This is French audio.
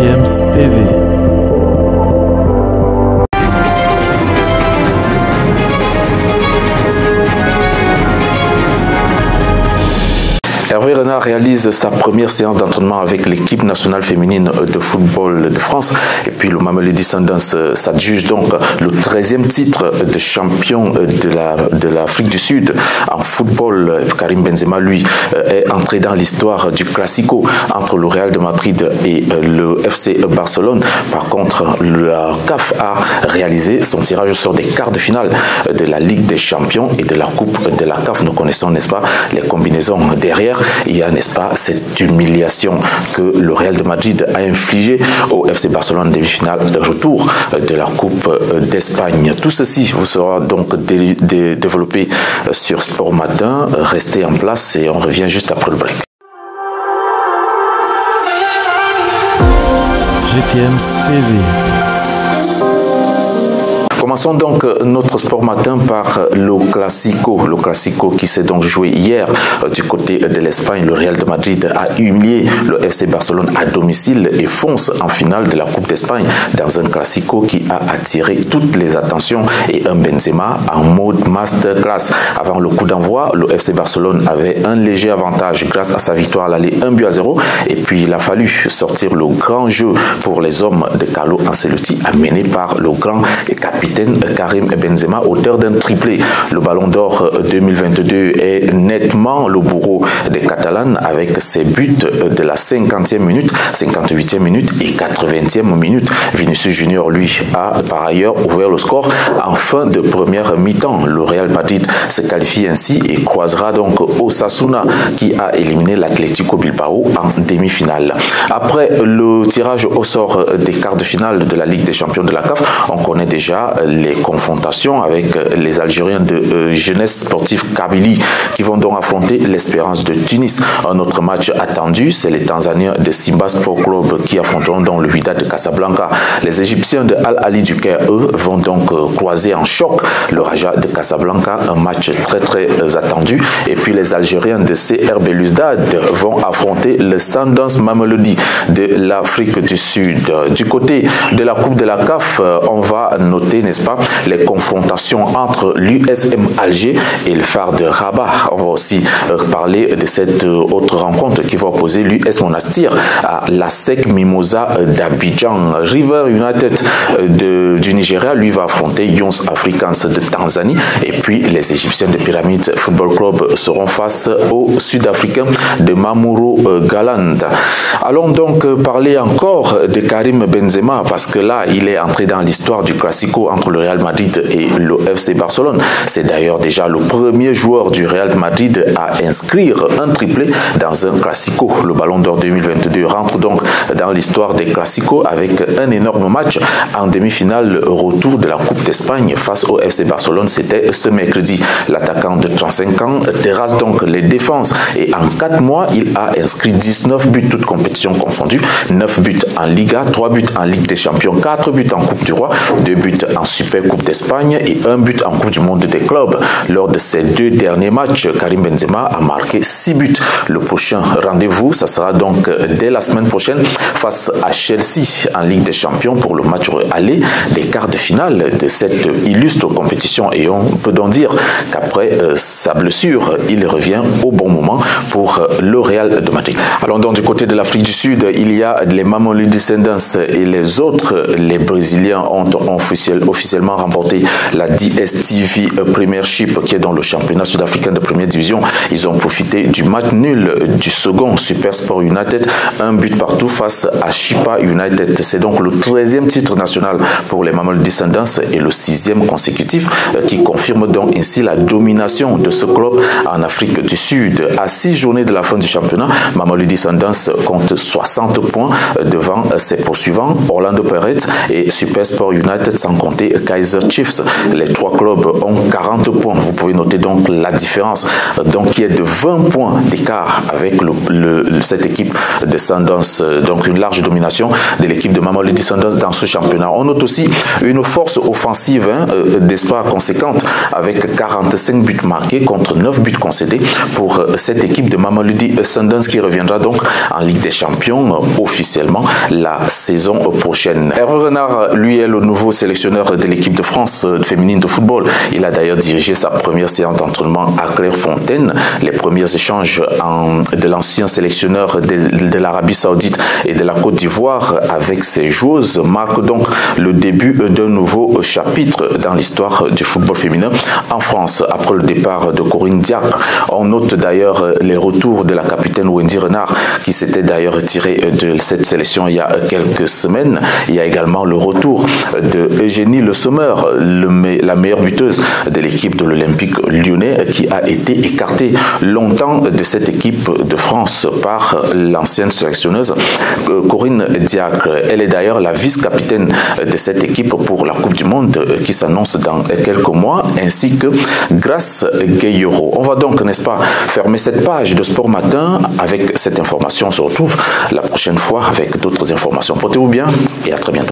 GFM's TV. Hervé Renard réalise sa première séance d'entraînement avec l'équipe nationale féminine de football de France. Et puis le Mamelodi Sundowns s'adjuge donc le 13e titre de champion de l'Afrique du Sud en football. Karim Benzema, lui, est entré dans l'histoire du Classico entre le Real de Madrid et le FC Barcelone. Par contre, la CAF a réalisé son tirage au sort des quarts de finale de la Ligue des Champions et de la Coupe de la CAF. Nous connaissons, n'est-ce pas, les combinaisons derrière. Il y a, n'est-ce pas, cette humiliation que le Real de Madrid a infligée au FC Barcelone en demi-finale de retour de la Coupe d'Espagne. Tout ceci vous sera donc développé sur Sport Matin. Restez en place et on revient juste après le break. GFM's TV. Commençons donc notre sport matin par le Classico qui s'est donc joué hier du côté de l'Espagne. Le Real de Madrid a humilié le FC Barcelone à domicile et fonce en finale de la Coupe d'Espagne dans un Classico qui a attiré toutes les attentions et un Benzema en mode masterclass. Avant le coup d'envoi, le FC Barcelone avait un léger avantage grâce à sa victoire à l'aller 1-0 et puis il a fallu sortir le grand jeu pour les hommes de Carlo Ancelotti amené par le grand capitaine Karim Benzema, auteur d'un triplé. Le Ballon d'Or 2022 est nettement le bourreau des Catalans avec ses buts de la 50e minute, 58e minute et 80e minute. Vinicius Junior, lui, a par ailleurs ouvert le score en fin de première mi-temps. Le Real Madrid se qualifie ainsi et croisera donc Osasuna qui a éliminé l'Atlético Bilbao en demi-finale. Après le tirage au sort des quarts de finale de la Ligue des Champions de la CAF, on connaît déjà les confrontations avec les Algériens de Jeunesse Sportive Kabylie qui vont donc affronter l'Espérance de Tunis. Un autre match attendu, c'est les Tanzaniens de Simba Sport Club qui affronteront donc le Wydad de Casablanca. Les Égyptiens de Al Ahly du Caire, eux, vont donc croiser en choc le Raja de Casablanca, un match très attendu. Et puis les Algériens de CR Belouizdad vont affronter le Sundowns Mamelodi de l'Afrique du Sud. Du côté de la Coupe de la CAF, on va noter, n'est-ce pas, les confrontations entre l'USM Alger et le Phare de Rabat. On va aussi parler de cette autre rencontre qui va opposer l'US Monastir à la SEC Mimosa d'Abidjan. River United du Nigeria, lui, va affronter Young Africans de Tanzanie. Et puis les Égyptiens de Pyramid Football Club seront face aux Sud-Africains de Mamouro Galand. Allons donc parler encore de Karim Benzema parce que là, il est entré dans l'histoire du Classico entre le Real Madrid et le FC Barcelone. C'est d'ailleurs déjà le premier joueur du Real Madrid à inscrire un triplé dans un Classico. Le Ballon d'Or 2022 rentre donc dans l'histoire des Classicos avec un énorme match en demi-finale retour de la Coupe d'Espagne face au FC Barcelone. C'était ce mercredi. L'attaquant de 35 ans terrasse donc les défenses et en 4 mois, il a inscrit 19 buts, toutes compétitions confondues, 9 buts en Liga, 3 buts en Ligue des Champions, 4 buts en Coupe du Roi, 2 buts en Super Coupe d'Espagne et 1 but en Coupe du Monde des clubs. Lors de ces 2 derniers matchs, Karim Benzema a marqué 6 buts. Le prochain rendez-vous, ça sera donc dès la semaine prochaine face à Chelsea en Ligue des Champions pour le match aller des quarts de finale de cette illustre compétition. Et on peut donc dire qu'après sa blessure, il revient au bon moment pour le Real de Madrid. Alors donc du côté de l'Afrique du Sud, il y a les Mamelodi Sundowns et les autres. Les Brésiliens ont officiellement remporté la DStv Premiership qui est dans le championnat sud-africain de première division. Ils ont profité du match nul du second Super Sport United, un but partout face à Chippa United. C'est donc le 13e titre national pour les Mamelodi Sundowns et le 6e consécutif qui confirme donc ainsi la domination de ce club en Afrique du Sud. À 6 journées de la fin du championnat, Mamelodi Sundowns compte 60 points devant ses poursuivants Orlando Pirates et Super Sport United, sans compter Kaiser Chiefs. Les trois clubs ont 40 points. Vous pouvez noter donc la différence, donc qui est de 20 points d'écart avec cette équipe de Sundowns, donc une large domination de l'équipe de Mamelodi Sundowns dans ce championnat. On note aussi une force offensive d'espoir conséquente avec 45 buts marqués contre 9 buts concédés pour cette équipe de Mamelodi Sundowns qui reviendra donc en Ligue des Champions officiellement la saison prochaine. Hervé Renard, lui, est le nouveau sélectionneur de l'équipe de France féminine de football. Il a d'ailleurs dirigé sa première séance d'entraînement à Clairefontaine. Les premiers échanges de l'ancien sélectionneur de l'Arabie Saoudite et de la Côte d'Ivoire avec ses joueuses marquent donc le début d'un nouveau chapitre dans l'histoire du football féminin en France. Après le départ de Corinne Diacre, on note d'ailleurs les retours de la capitaine Wendy Renard qui s'était d'ailleurs retirée de cette sélection il y a quelques semaines. Il y a également le retour de Eugénie Le Sommer, la meilleure buteuse de l'équipe de l'Olympique lyonnais qui a été écartée longtemps de cette équipe de France par l'ancienne sélectionneuse Corinne Diacre. Elle est d'ailleurs la vice-capitaine de cette équipe pour la Coupe du Monde qui s'annonce dans quelques mois, ainsi que Grace Gueyero. On va donc, n'est-ce pas, fermer cette page de Sport Matin avec cette information. On se retrouve la prochaine fois avec d'autres informations. Portez-vous bien et à très bientôt.